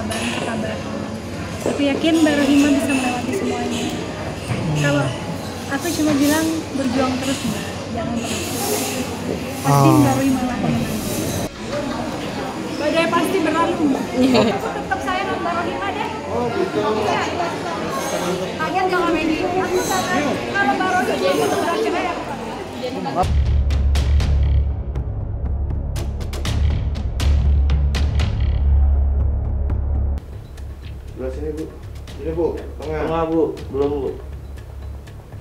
sabar. Aku yakin Mbak Rohima bisa melewati semuanya. Kalau aku cuma bilang berjuang terus Mbak, jangan pernah. Pasti Mbak Rohima lah pemenang. Badai pasti berlalu Mbak. Aku tetap sayang sama Mbak Rohima deh. Kalian jangan main gitu. Aku sadar kalau Mbak Rohima itu bercerai aku. Belah sini Bu. Ini Bu, tengah. Tengah Bu, belum Bu.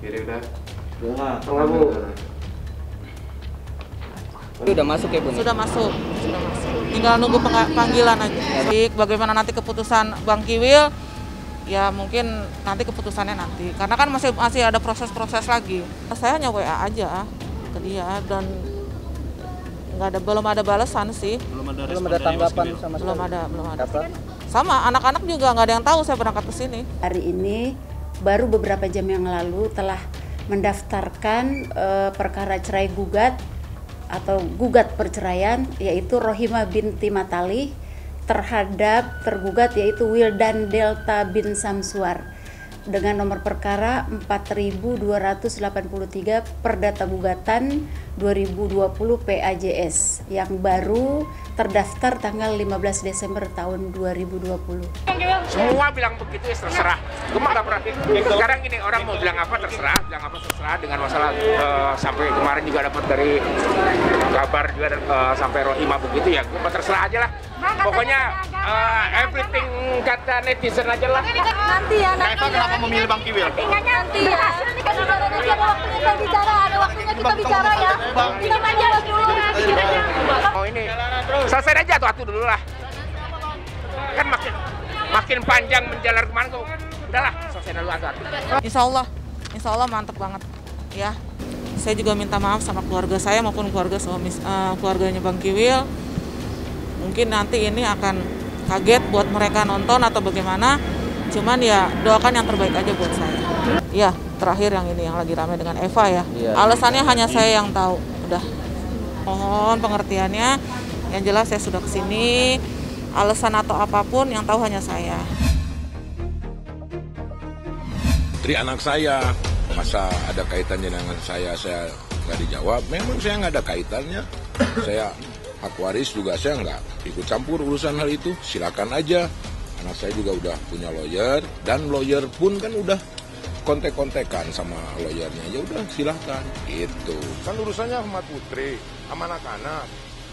Kiri udah. Tengah Bu. Itu udah masuk ya Bu? Sudah masuk. Tinggal nunggu panggilan aja. Bagaimana nanti keputusan Bang Kiwil, ya mungkin nanti keputusannya nanti. Karena kan masih ada proses-proses lagi. Saya hanya WA aja ke dia dan belum ada balasan sih. Belum ada tanggapan sama sekali. Belum ada. Sama anak-anak juga nggak ada yang tahu saya berangkat ke sini. Hari ini baru beberapa jam yang lalu telah mendaftarkan perkara cerai gugat atau gugat perceraian, yaitu Rohima binti Matali terhadap tergugat yaitu Wildan Delta bin Samsuar dengan nomor perkara 4283 Perdata Gugatan 2020 PAJS yang baru terdaftar tanggal 15 Desember tahun 2020. Semua bilang begitu ya terserah. Gue mah gak pernah. Sekarang ini orang mau bilang apa terserah dengan masalah sampai kemarin juga dapat dari kabar juga sampai Rohima begitu ya. Gue terserah aja lah. Pokoknya everything kata netizen aja lah. Nanti ya. Kenapa memilih Bang Kiwil? Nanti ya. Hasil nih kan ada waktunya kita bicara, ada waktunya kita bicara ya. Kita aja dulu. Oh ini selesai aja tuh dulu lah. Kan makin panjang menjalar kemana kok. Udahlah, selesai dulu atu. Insya Allah mantep banget ya. Saya juga minta maaf sama keluarga saya maupun keluarganya Bang Kiwil. Mungkin nanti ini akan kaget buat mereka nonton atau bagaimana. Cuman ya doakan yang terbaik aja buat saya. Ya, terakhir yang ini yang lagi ramai dengan Eva ya. Alasannya hanya saya yang tahu. Udah. Mohon pengertiannya. Yang jelas saya sudah kesini. Alasan atau apapun yang tahu hanya saya. Putri anak saya, masa ada kaitannya dengan saya nggak dijawab. Memang saya nggak ada kaitannya. Saya hak waris juga saya nggak ikut campur urusan hal itu. Silakan aja. Anak saya juga udah punya lawyer dan lawyer pun kan udah kontek-kontekan sama lawyernya. Ya udah silahkan. Itu kan urusannya sama Putri, sama anak-anak.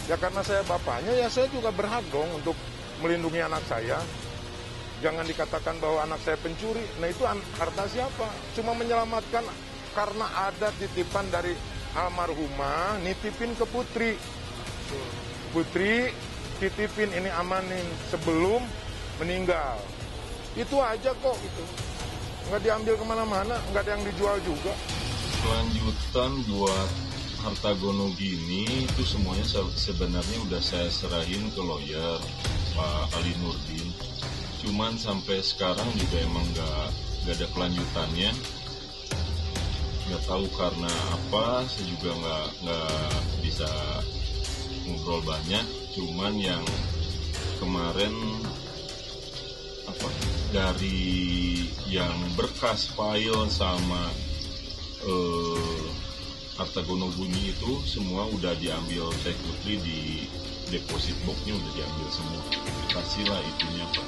Ya karena saya bapaknya ya saya juga berhak dong untuk melindungi anak saya. Jangan dikatakan bahwa anak saya pencuri. Nah itu harta siapa? Cuma menyelamatkan karena ada titipan dari almarhumah nitipin ke Putri. Putri titipin ini amanin sebelum meninggal. Itu aja kok gitu. Nggak diambil kemana-mana, nggak ada yang dijual juga. Kelanjutan buat harta gono gini itu semuanya sebenarnya udah saya serahin ke lawyer Pak Ali Nurdin. Cuman sampai sekarang juga emang nggak ada kelanjutannya. Nggak tahu karena apa, saya juga nggak bisa ngobrol banyak. Cuman yang kemarin dari yang berkas file sama harta gono bunyi itu semua udah diambil Teh Putri di deposit boxnya udah diambil semua. Kasihlah itunya Pak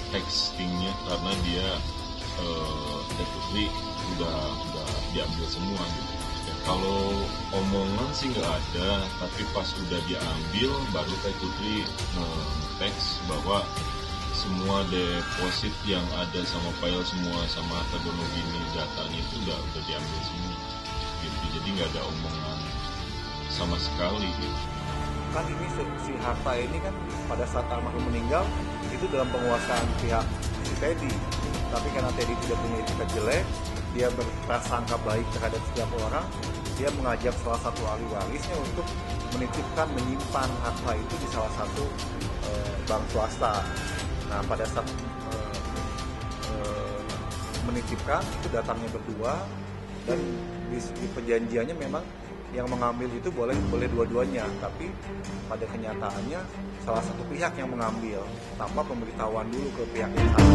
textingnya karena dia Teh Putri udah diambil semua gitu. Ya, kalau omongan sih nggak ada, tapi pas udah diambil baru Teh Putri teks bahwa semua deposit yang ada sama file semua sama harta gono gini datanya itu udah diambil semua gitu. Jadi nggak ada omongan sama sekali gitu. Kan ini si harta ini kan pada saat almarhum meninggal itu dalam penguasaan pihak si Teddy, tapi karena Teddy tidak punya etikat jelek, dia berprasangka baik terhadap setiap orang, dia mengajak salah satu ahli warisnya untuk menitipkan menyimpan harta itu di salah satu bank swasta. Nah pada saat menitipkan itu datangnya berdua dan di perjanjiannya memang yang mengambil itu boleh dua-duanya, tapi pada kenyataannya salah satu pihak yang mengambil tanpa pemberitahuan dulu ke pihak yang sama.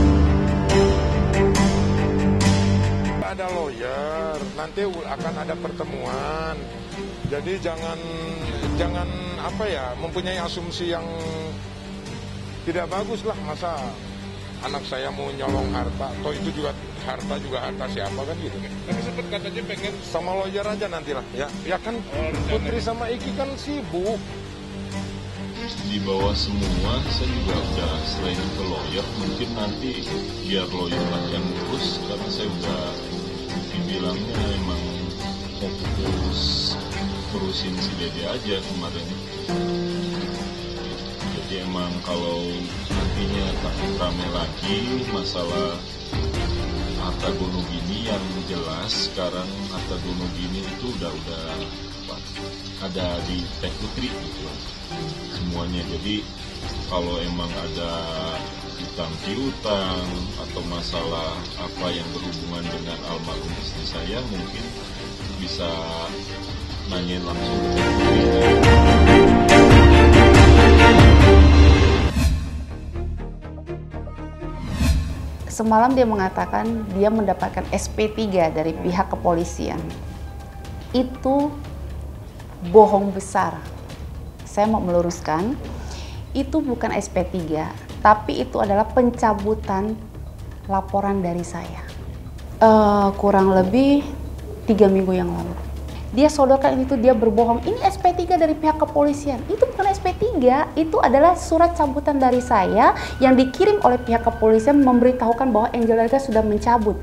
Ada lawyer, nanti akan ada pertemuan. Jadi jangan apa ya, mempunyai asumsi yang tidak bagus lah. Masa anak saya mau nyolong harta, toh itu juga harta siapa kan gitu. Tapi sempat katanya pengen sama lawyer aja nantilah ya. Ya kan Putri sama Iki kan sibuk. Di bawah semua saya juga udah selain ke lawyer, mungkin nanti biar lawyer lah yang ngurus, karena saya udah dibilangnya emang fokus terusin si Dede aja kemarin. Jadi emang kalau nantinya takut rame lagi masalah harta gono gini, yang jelas sekarang harta gono gini itu udah ada di Teh Putri gitu semuanya. Jadi kalau emang ada utang piutang atau masalah apa yang berhubungan dengan almarhum istri saya, mungkin bisa nanyain langsung ke Teh Putri. Semalam dia mengatakan dia mendapatkan SP3 dari pihak kepolisian. Itu bohong besar. Saya mau meluruskan, itu bukan SP3, tapi itu adalah pencabutan laporan dari saya. Kurang lebih 3 minggu yang lalu. Dia sodorkan itu, dia berbohong, ini SP3 dari pihak kepolisian. Itu bukan SP3, itu adalah surat cabutan dari saya yang dikirim oleh pihak kepolisian memberitahukan bahwa Angel Elga sudah mencabut.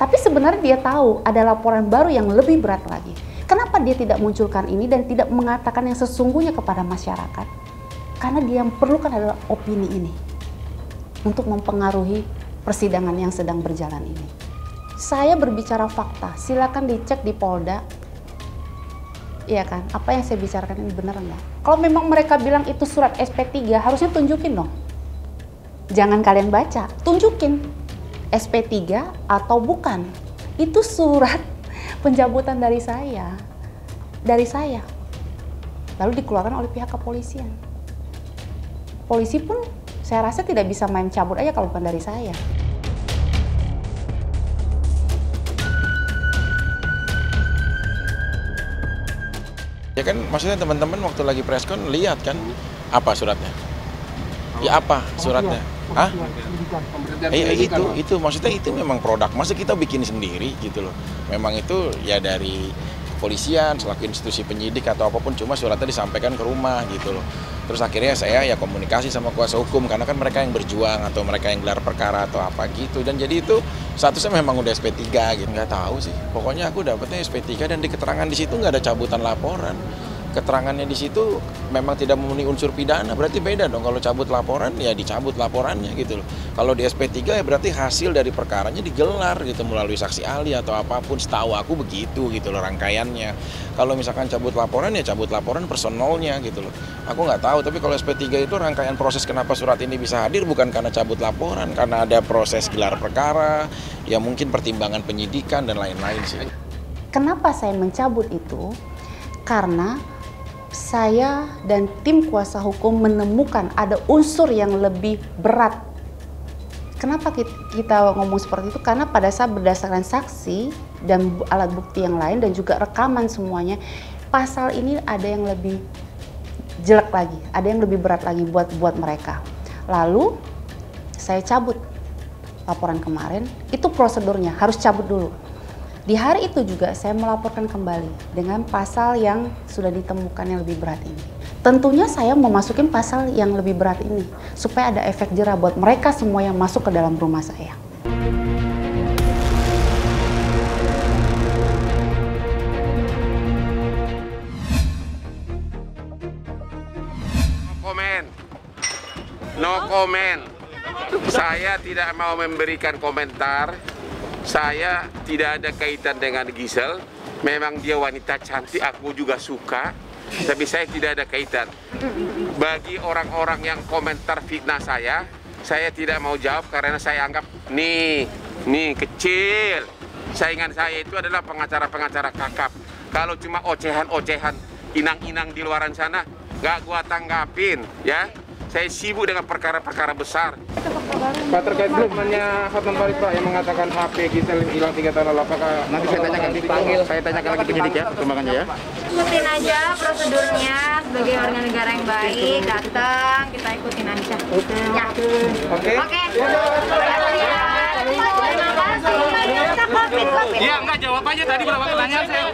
Tapi sebenarnya dia tahu ada laporan baru yang lebih berat lagi. Kenapa dia tidak munculkan ini dan tidak mengatakan yang sesungguhnya kepada masyarakat? Karena dia yang perlukan adalah opini ini untuk mempengaruhi persidangan yang sedang berjalan ini. Saya berbicara fakta, silakan dicek di Polda. Iya kan, apa yang saya bicarakan ini benar nggak? Kalau memang mereka bilang itu surat SP3, harusnya tunjukin dong. Jangan kalian baca, tunjukin SP3 atau bukan. Itu surat pencabutan dari saya. Lalu dikeluarkan oleh pihak kepolisian. Polisi pun saya rasa tidak bisa main cabut aja kalau bukan dari saya. Ya kan, maksudnya teman-teman waktu lagi preskon lihat kan apa suratnya? Ya apa suratnya? Hah? Itu maksudnya itu memang produk. Masa kita bikin sendiri gitu loh. Memang itu ya dari kepolisian selaku institusi penyidik atau apapun, cuma suratnya disampaikan ke rumah gitu loh. Terus akhirnya saya ya komunikasi sama kuasa hukum karena kan mereka yang berjuang atau mereka yang gelar perkara atau apa gitu, dan jadi itu statusnya memang udah SP3 gitu. Nggak tahu sih. Pokoknya aku dapetnya SP3 dan di keterangan di situ nggak ada cabutan laporan. Keterangannya di situ memang tidak memenuhi unsur pidana, berarti beda dong. Kalau cabut laporan ya dicabut laporannya gitu loh. Kalau di SP3 ya berarti hasil dari perkaranya digelar gitu melalui saksi ahli atau apapun. Setahu aku begitu gitu loh rangkaiannya. Kalau misalkan cabut laporan ya cabut laporan personalnya gitu loh. Aku nggak tahu, tapi kalau SP3 itu rangkaian proses kenapa surat ini bisa hadir bukan karena cabut laporan, karena ada proses gelar perkara, ya mungkin pertimbangan penyidikan dan lain-lain sih. Kenapa saya mencabut itu? Karena saya dan tim kuasa hukum menemukan ada unsur yang lebih berat. Kenapa kita ngomong seperti itu? Karena pada saat berdasarkan saksi dan alat bukti yang lain dan juga rekaman semuanya, pasal ini ada yang lebih jelek lagi, ada yang lebih berat lagi buat mereka. Lalu saya cabut laporan kemarin, itu prosedurnya harus cabut dulu. Di hari itu juga saya melaporkan kembali dengan pasal yang sudah ditemukan yang lebih berat ini. Tentunya saya mau masukin pasal yang lebih berat ini supaya ada efek jera buat mereka semua yang masuk ke dalam rumah saya. No comment. Saya tidak mau memberikan komentar. Saya tidak ada kaitan dengan Gisel. Memang dia wanita cantik, aku juga suka. Tapi saya tidak ada kaitan. Bagi orang-orang yang komentar fitnah saya tidak mau jawab karena saya anggap nih kecil. Saingan saya itu adalah pengacara-pengacara kakap. Kalau cuma ocehan-ocehan, inang-inang di luaran sana, nggak gua tanggapin, ya. Saya sibuk dengan perkara-perkara besar. Pak, terkait statementnya Hotman Paris Pak yang mengatakan HP Gisel hilang 3 tahun lalu, apakah Nanti saya tanyakan lagi penyidik ya, perkembangannya ya. Ikutin aja prosedurnya sebagai warga negara yang baik, datang kita ikutin aja. Oke. Iya, enggak, jawab aja tadi berapa pertanyaan saya.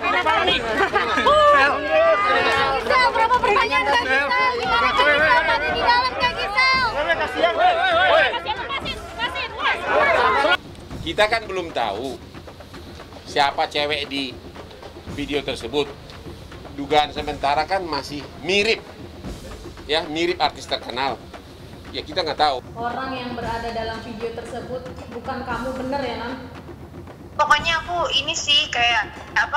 Berapa pertanyaan Kak Gisel? Gimana Kak Gisel ada di dalam Kak Gisel? Kita kan belum tahu siapa cewek di video tersebut. Dugaan sementara kan masih mirip, ya mirip artis terkenal. Ya kita nggak tahu. Orang yang berada dalam video tersebut bukan kamu, bener ya Nan? Pokoknya aku ini sih kayak nggak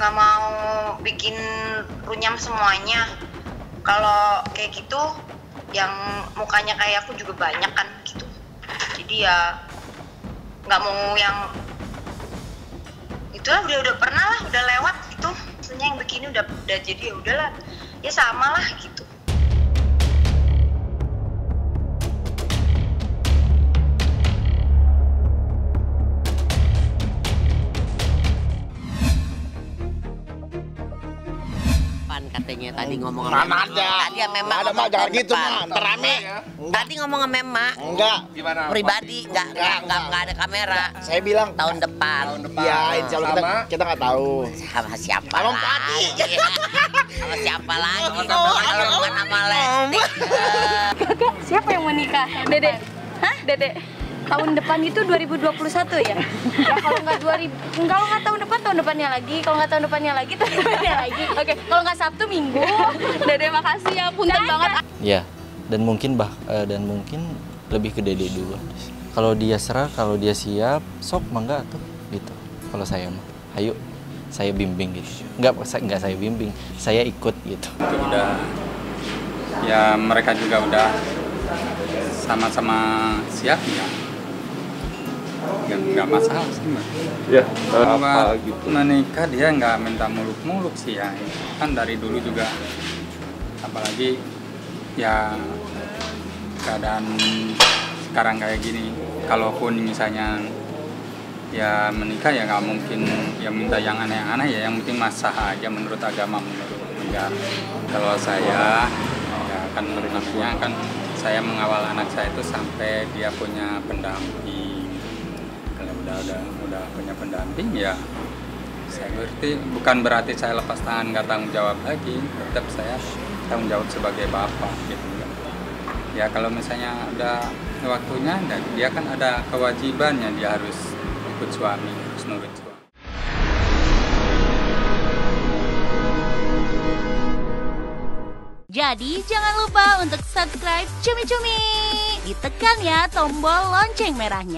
mau bikin runyam semuanya. Kalau kayak gitu yang mukanya kayak aku juga banyak kan gitu, jadi ya nggak mau yang itulah, udah pernah lah, udah lewat gitu. Maksudnya yang begini udah jadi ya udahlah, ya sama lah gitu. Katanya tadi ngomong sama Mama. Tadi ya memang ada mah jangan gitu mah, terame. Tadi ngomong sama Mama. Enggak. Gimana? Pribadi, enggak ada kamera. Saya bilang tahun depan. Iya, insya Allah kita nggak tahu. Sama siapa lagi? Sama siapa lagi? Kalau bukan sama Lesti. Siapa yang menikah? Dede. Hah? Dede. Tahun depan itu 2021 ya? Ya kalau nggak tahun depannya lagi, kalau nggak tahun depannya lagi, tahun depannya lagi. Oke, kalau nggak Sabtu Minggu. Dede makasih ya, punten banget. Ya, dan mungkin lebih ke Dede dulu. Kalau dia serah, kalau dia siap, sok mangga tuh gitu. Kalau saya mah, ayo saya bimbing gitu. Enggak saya bimbing, saya ikut gitu. Udah, ya mereka juga udah sama-sama siap ya. Nggak masalah sih Mbak. Ya, apa gitu. Menikah dia nggak minta muluk-muluk sih ya. Kan dari dulu juga, apalagi ya keadaan sekarang kayak gini. Kalaupun misalnya ya menikah ya nggak mungkin ya minta yang aneh-aneh ya. Yang penting masalah aja menurut agama, menurut negara. Kalau saya ya kan namanya kan saya mengawal anak saya itu sampai dia punya pendamping. Udah punya pendamping ya saya ngerti, bukan berarti saya lepas tangan nggak tanggung jawab lagi, tetap saya tanggung jawab sebagai bapak gitu ya. Kalau misalnya udah waktunya dia kan ada kewajibannya, dia harus ikut suami, harus nurut suami. Jadi jangan lupa untuk subscribe Cumi Cumi, ditekan ya tombol lonceng merahnya.